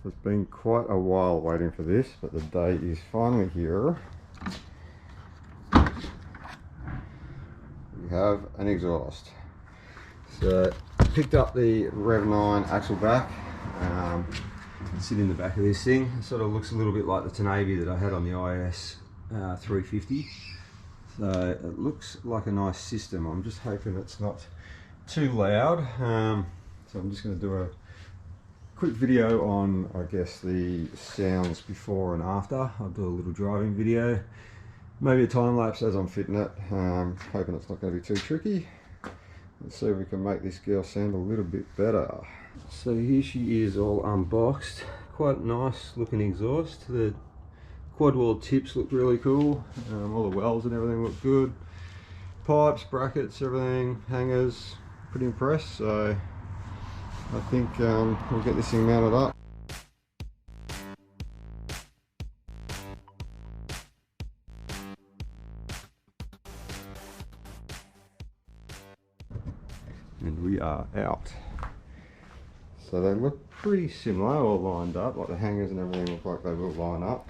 It's been quite a while waiting for this, but the day is finally here. We have an exhaust. So I picked up the Rev9 axle back. Sit in the back of this thing. It sort of looks a little bit like the Tanabe that I had on the RC350. So it looks like a nice system. I'm just hoping it's not too loud. So I'm just going to do a quick video on, I guess, the sounds before and after. I'll do a little driving video, maybe a time lapse as I'm fitting it. Hoping it's not going to be too tricky. Let's see if we can make this girl sound a little bit better. So here she is, all unboxed. Quite nice looking exhaust. The quad wall tips look really cool. All the wells and everything look good. Pipes, brackets, everything, hangers. Pretty impressed. So I think we'll get this thing mounted up. And we are out. So they look pretty similar, all lined up, like the hangers and everything look like they will line up.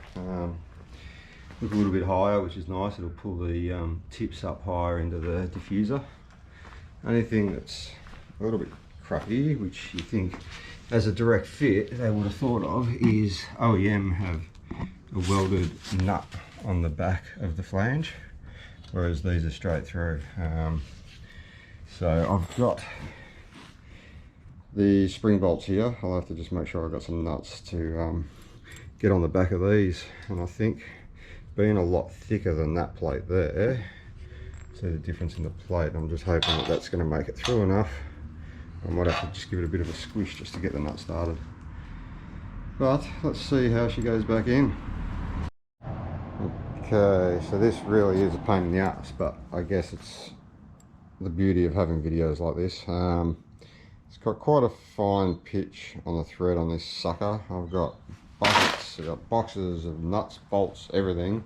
Look a little bit higher, which is nice. It'll pull the tips up higher into the diffuser. Only thing that's a little bit crappy, which you think as a direct fit they would have thought of, is OEM have a welded nut on the back of the flange, whereas these are straight through. So I've got the spring bolts here. I'll have to just make sure I've got some nuts to get on the back of these, and I think being a lot thicker than that plate there, see the difference in the plate, I'm just hoping that that's going to make it through enough. I might have to just give it a bit of a squish just to get the nut started, but let's see how she goes back in. Okay, so this really is a pain in the ass, but I guess it's the beauty of having videos like this. It's got quite a fine pitch on the thread on this sucker. I've got buckets, I've got boxes of nuts, bolts, everything.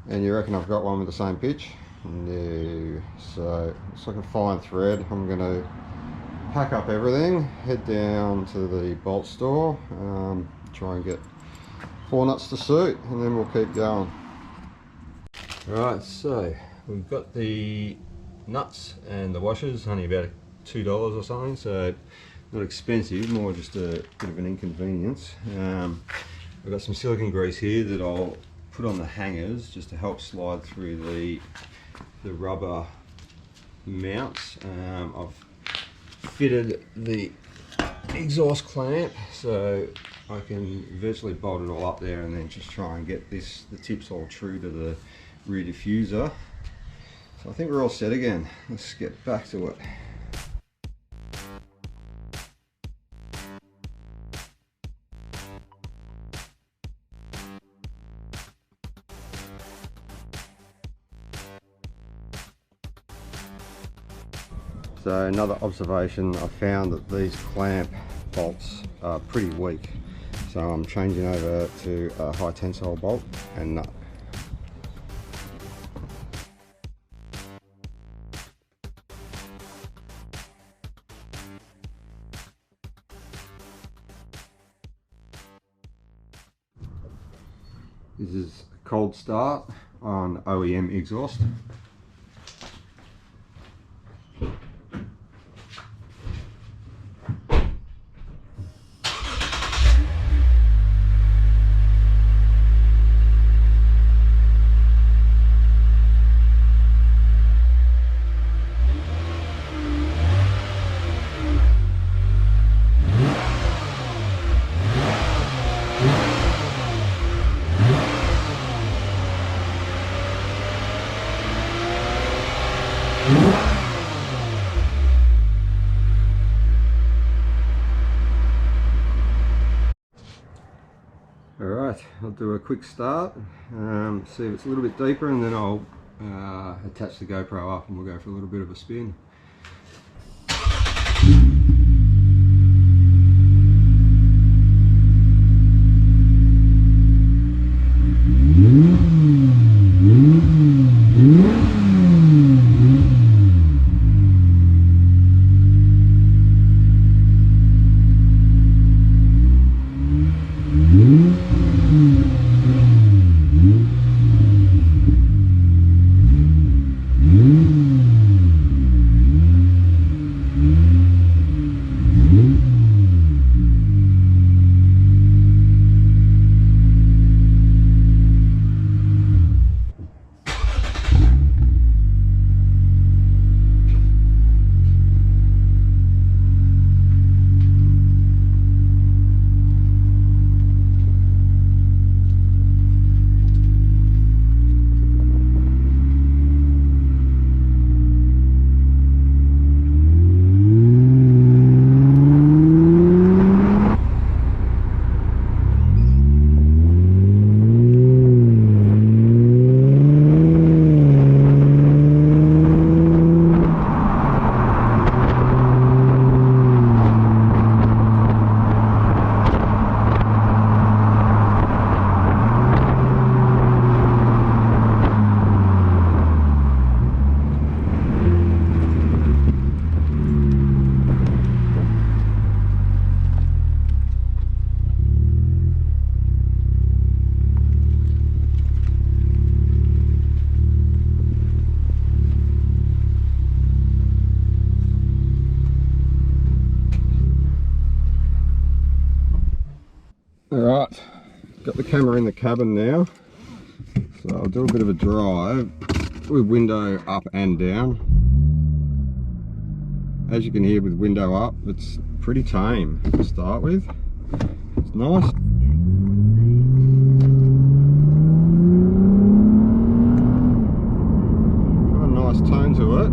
And you reckon I've got one with the same pitch? No. So it's like a fine thread. I'm going to pack up everything, head down to the bolt store, try and get 4 nuts to suit, and then we'll keep going. Right, so we've got the nuts and the washers, only about $2 or something, so not expensive, more just a bit of an inconvenience. I've got some silicone grease here that I'll put on the hangers just to help slide through the rubber mounts. I've fitted the exhaust clamp so I can virtually bolt it all up there and then just try and get the tips all true to the rear diffuser. So I think we're all set again. Let's get back to it. So another observation, I found that these clamp bolts are pretty weak. So I'm changing over to a high tensile bolt and nut. This is a cold start on OEM exhaust. Alright, I'll do a quick start, see if it's a little bit deeper, and then I'll attach the GoPro up and we'll go for a little bit of a spin. Got the camera in the cabin now, so I'll do a bit of a drive with window up and down. As you can hear with window up, it's pretty tame to start with. It's nice. Got a nice tone to it.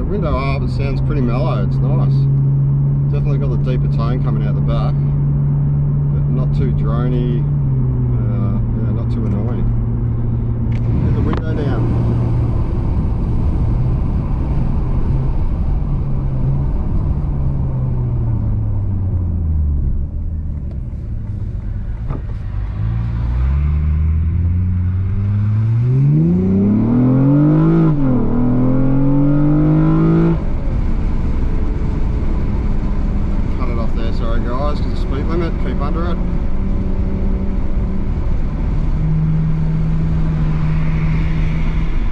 Window up, it sounds pretty mellow, it's nice. Definitely got the deeper tone coming out the back, but not too drony, yeah, not too annoying. Get the window down. Speed limit, keep under it.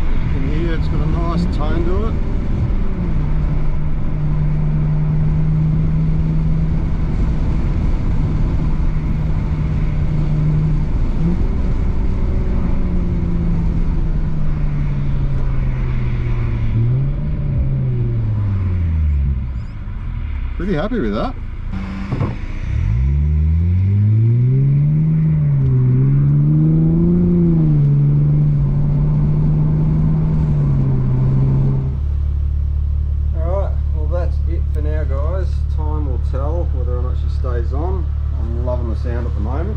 As you can hear, it's got a nice tone to it. Pretty happy with that. For now, guys, time will tell whether or not she stays on. I'm loving the sound at the moment.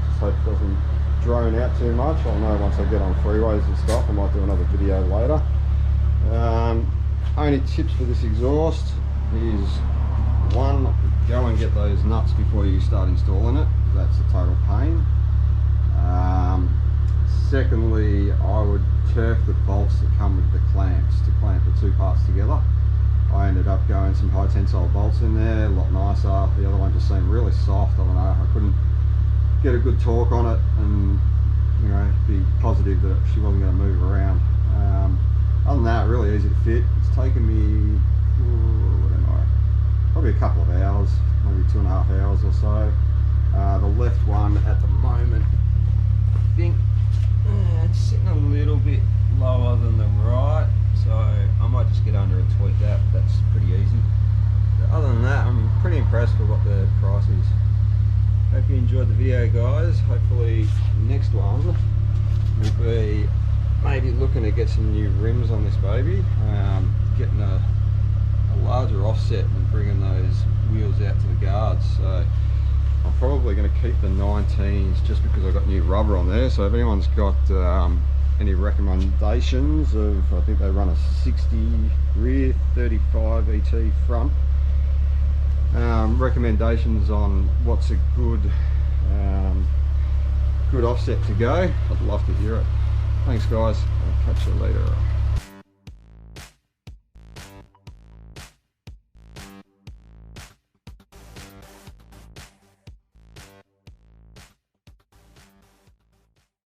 Just hope it doesn't drone out too much. I'll know once I get on freeways and stuff. I might do another video later. Only tips for this exhaust is, one, go and get those nuts before you start installing it. That's a total pain. Secondly, I would turf the bolts that come with the clamps to clamp the two parts together. I ended up going some high tensile bolts in there, a lot nicer. The other one just seemed really soft. I don't know, I couldn't get a good torque on it and, you know, be positive that she wasn't going to move around. Other than that, really easy to fit. It's taken me, I don't know, probably a couple of hours, maybe 2.5 hours or so. The left one at the moment, I think it's sitting a little bit lower than the right. So I might just get under and tweak that, but that's pretty easy. But other than that, I'm pretty impressed with what the price is. Hope you enjoyed the video, guys. Hopefully next one will be maybe looking to get some new rims on this baby, getting a larger offset and bringing those wheels out to the guards. So I'm probably going to keep the 19s just because I've got new rubber on there. So if anyone's got any recommendations of, I think they run a 60 rear, 35 ET front, recommendations on what's a good good offset to go, I'd love to hear it. Thanks guys, I'll catch you later.